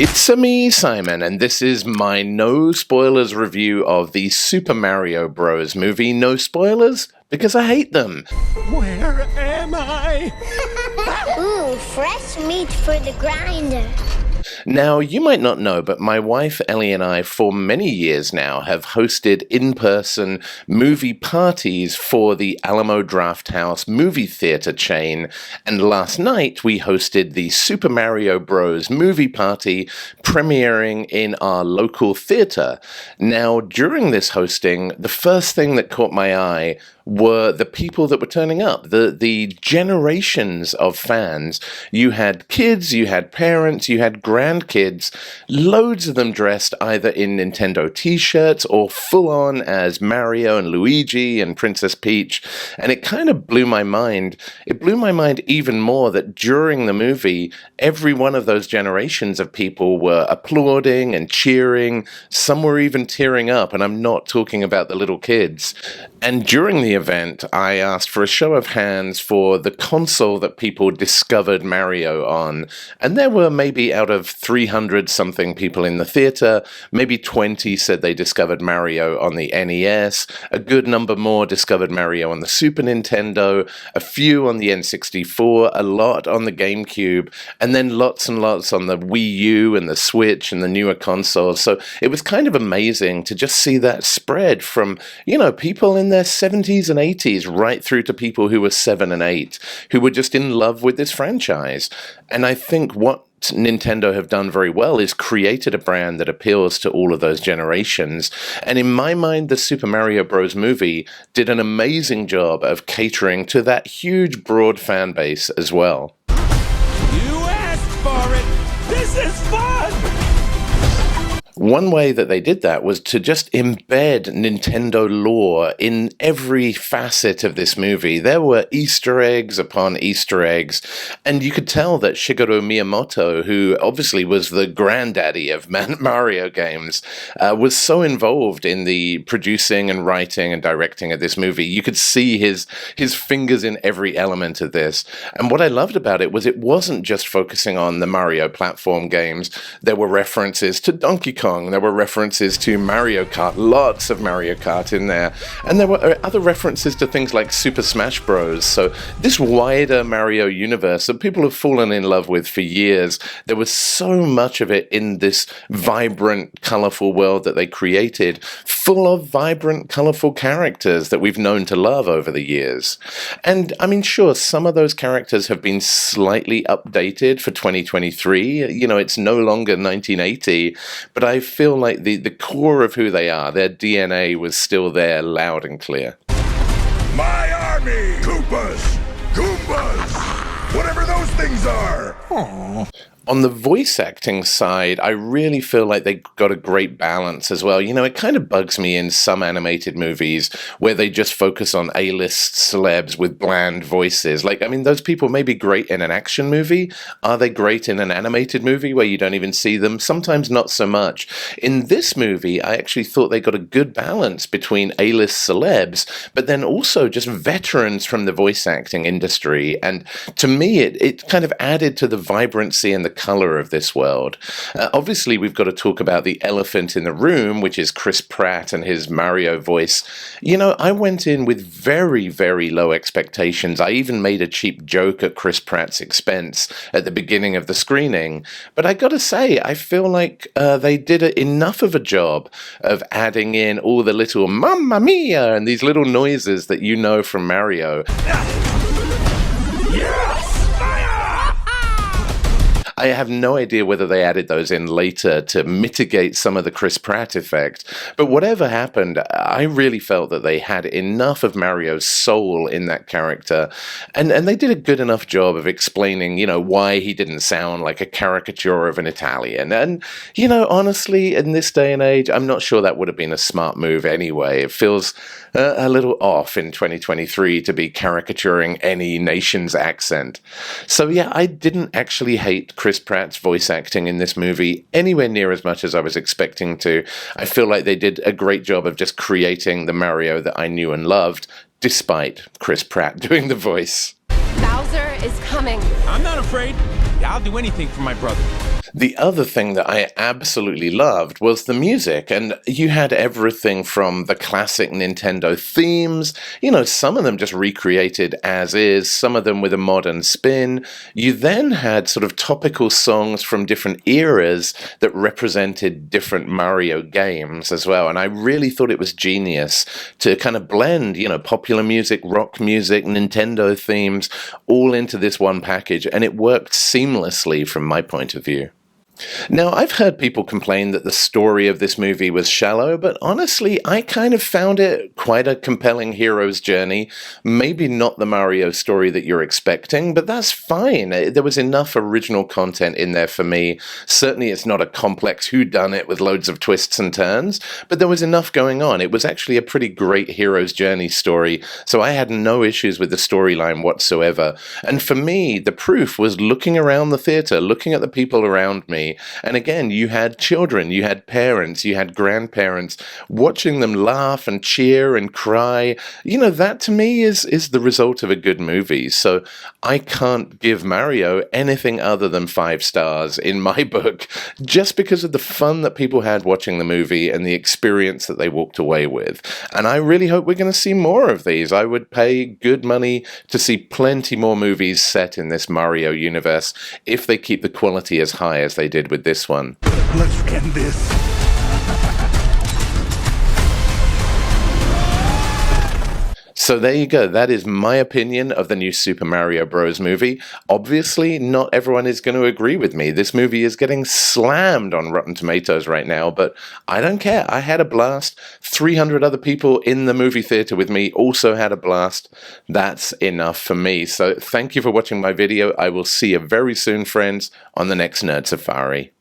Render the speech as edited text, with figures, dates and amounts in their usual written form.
It's me, Simon, and this is my no spoilers review of the Super Mario Bros. Movie. No spoilers, because I hate them. Where am I? Ooh, fresh meat for the grinder. Now, you might not know, but my wife Ellie and I, for many years now, have hosted in-person movie parties for the Alamo Drafthouse movie theater chain, and last night we hosted the Super Mario Bros. Movie party premiering in our local theater. Now, during this hosting, the first thing that caught my eye were the people that were turning up, the generations of fans. You had kids, you had parents, you had grandkids, loads of them dressed either in Nintendo t-shirts or full-on as Mario and Luigi and Princess Peach, and it kind of blew my mind. It blew my mind even more that during the movie, every one of those generations of people were applauding and cheering. Some were even tearing up, and I'm not talking about the little kids. And during the event, I asked for a show of hands for the console that people discovered Mario on. And there were maybe out of 300-something people in the theater, maybe 20 said they discovered Mario on the NES, a good number more discovered Mario on the Super Nintendo, a few on the N64, a lot on the GameCube, and then lots and lots on the Wii U and the Switch and the newer consoles. So it was kind of amazing to just see that spread from, people in their 70s and 80s right through to people who were 7 and 8 who were just in love with this franchise. And I think what Nintendo have done very well is created a brand that appeals to all of those generations. And in my mind, the Super Mario Bros. Movie did an amazing job of catering to that huge, broad fan base as well. You asked for it! This is fun! One way that they did that was to just embed Nintendo lore in every facet of this movie. There were Easter eggs upon Easter eggs, and you could tell that Shigeru Miyamoto, who obviously was the granddaddy of Mario games, was so involved in the producing and writing and directing of this movie. You could see his fingers in every element of this. And what I loved about it was it wasn't just focusing on the Mario platform games. There were references to Donkey Kong. There were references to Mario Kart, lots of Mario Kart in there. And there were other references to things like Super Smash Bros. So this wider Mario universe that people have fallen in love with for years, there was so much of it in this vibrant, colorful world that they created, full of vibrant, colorful characters that we've known to love over the years. And I mean, sure, some of those characters have been slightly updated for 2023. It's no longer 1980, but I feel like the core of who they are, their DNA was still there loud and clear. My army! Koopas! Goombas! Whatever those things are! Aww. On the voice acting side, I really feel like they got a great balance as well. It kind of bugs me in some animated movies where they just focus on A-list celebs with bland voices. Those people may be great in an action movie. Are they great in an animated movie where you don't even see them? Sometimes not so much. In this movie, I actually thought they got a good balance between A-list celebs, but then also just veterans from the voice acting industry. And to me, it kind of added to the vibrancy and the color of this world. Obviously, we've got to talk about the elephant in the room, which is Chris Pratt and his Mario voice. I went in with very, very low expectations. I even made a cheap joke at Chris Pratt's expense at the beginning of the screening. But I got to say, I feel like they did enough of a job of adding in all the little Mamma Mia and these little noises that you know from Mario. I have no idea whether they added those in later to mitigate some of the Chris Pratt effect, but whatever happened, I really felt that they had enough of Mario's soul in that character, and they did a good enough job of explaining, why he didn't sound like a caricature of an Italian. And, honestly, in this day and age, I'm not sure that would have been a smart move anyway. It feels a little off in 2023 to be caricaturing any nation's accent. So yeah, I didn't actually hate Chris Pratt's voice acting in this movie anywhere near as much as I was expecting to. I feel like they did a great job of just creating the Mario that I knew and loved, despite Chris Pratt doing the voice. Bowser is coming. I'm not afraid. I'll do anything for my brother. The other thing that I absolutely loved was the music, and you had everything from the classic Nintendo themes, some of them just recreated as is, some of them with a modern spin. You then had sort of topical songs from different eras that represented different Mario games as well, and I really thought it was genius to kind of blend, popular music, rock music, Nintendo themes, all into this one package, and it worked seamlessly from my point of view. Now, I've heard people complain that the story of this movie was shallow, but honestly, I kind of found it quite a compelling hero's journey. Maybe not the Mario story that you're expecting, but that's fine. There was enough original content in there for me. Certainly, it's not a complex whodunit with loads of twists and turns, but there was enough going on. It was actually a pretty great hero's journey story, so I had no issues with the storyline whatsoever. And for me, the proof was looking around the theater, looking at the people around me. And again, you had children, you had parents, you had grandparents, watching them laugh and cheer and cry. That to me is the result of a good movie. So I can't give Mario anything other than 5 stars in my book, just because of the fun that people had watching the movie and the experience that they walked away with. And I really hope we're going to see more of these. I would pay good money to see plenty more movies set in this Mario universe if they keep the quality as high as they did with this one. Let's end this. So there you go. That is my opinion of the new Super Mario Bros. Movie. Obviously, not everyone is going to agree with me. This movie is getting slammed on Rotten Tomatoes right now, but I don't care. I had a blast. 300 other people in the movie theater with me also had a blast. That's enough for me. So thank you for watching my video. I will see you very soon, friends, on the next Nerd Safari.